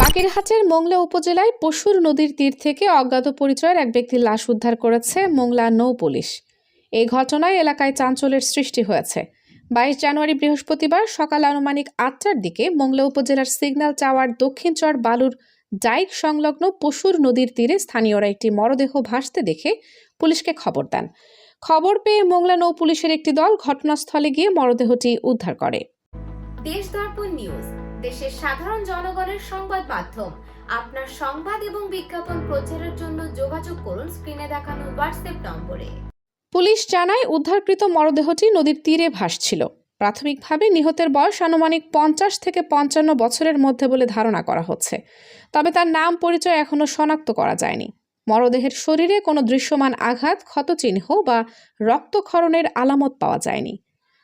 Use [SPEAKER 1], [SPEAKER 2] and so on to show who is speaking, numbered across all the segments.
[SPEAKER 1] বাগেরহাটের মোংলা উপজেলায় পশুর নদীর তীর থেকে অজ্ঞাত পরিচয়ের এক ব্যক্তির লাশ উদ্ধার করেছে মোংলা নৌ পুলিশ। এই ঘটনায় এলাকায় চাঞ্চল্যের সৃষ্টি হয়েছে। 22 জানুয়ারি বৃহস্পতিবার সকাল আনুমানিক 8টার দিকে মোংলা উপজেলার সিগন্যাল টাওয়ার দক্ষিণ চর বালুর ডাইক সংলগ্ন পশুর নদীর তীরে স্থানীয়রা একটি মরদেহ ভাসতে দেখে পুলিশকে খবর দেন। খবর পেয়ে মোংলা নৌ পুলিশের একটি দল ঘটনাস্থলে গিয়ে মরদেহটি উদ্ধার করে।
[SPEAKER 2] দেশ দর্পণ নিউজ, দেশের সাধারণ জনগণের সংবাদ মাধ্যম। আপনার সংবাদ এবং বিজ্ঞাপন প্রচারের জন্য যোগাযোগ করুন স্ক্রিনে দেখানো হোয়াটসঅ্যাপ নম্বরে।
[SPEAKER 1] পুলিশ জানায় উদ্ধারকৃত মরদেহটি নদীর তীরে ভাসছিল। প্রাথমিকভাবে নিহতের বয়স আনুমানিক 50 থেকে 55 বছরের মধ্যে বলে ধারণা করা হচ্ছে, তবে তার নাম পরিচয় এখনো শনাক্ত করা যায়নি। মরদেহের শরীরে কোনো দৃশ্যমান আঘাত, ক্ষতচিহ্ন বা রক্তক্ষরণের আলামত পাওয়া যায়নি।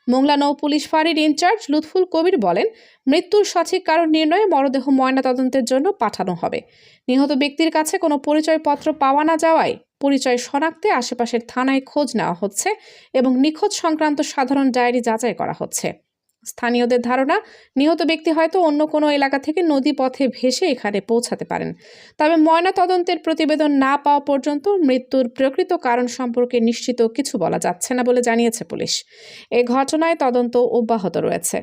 [SPEAKER 1] মোংলা নৌ পুলিশ ফাঁড়ির ইনচার্জ লুৎফুল কবির বলেন, মৃত্যুর সঠিক কারণ নির্ণয়ে মরদেহ ময়নাতদন্তের জন্য পাঠানো হবে। নিহত ব্যক্তির কাছে কোনো পরিচয়পত্র পাওয়া না যাওয়ায় পরিচয় শনাক্তে আশেপাশের থানায় খোঁজ নেওয়া হচ্ছে এবং নিখোঁজ সংক্রান্ত সাধারণ ডায়েরি যাচাই করা হচ্ছে। স্থানীয়দের ধারণা, নিহত ব্যক্তি হয়তো অন্য কোনো এলাকা থেকে নদী পথে ভেসে এখানে পৌঁছাতে পারেন। তবে ময়নাতদন্তের প্রতিবেদন না পাওয়া পর্যন্ত মৃত্যুর প্রকৃত কারণ সম্পর্কে নিশ্চিত কিছু বলা যাচ্ছে না বলে জানিয়েছে পুলিশ। এ ঘটনায় তদন্ত অব্যাহত রয়েছে।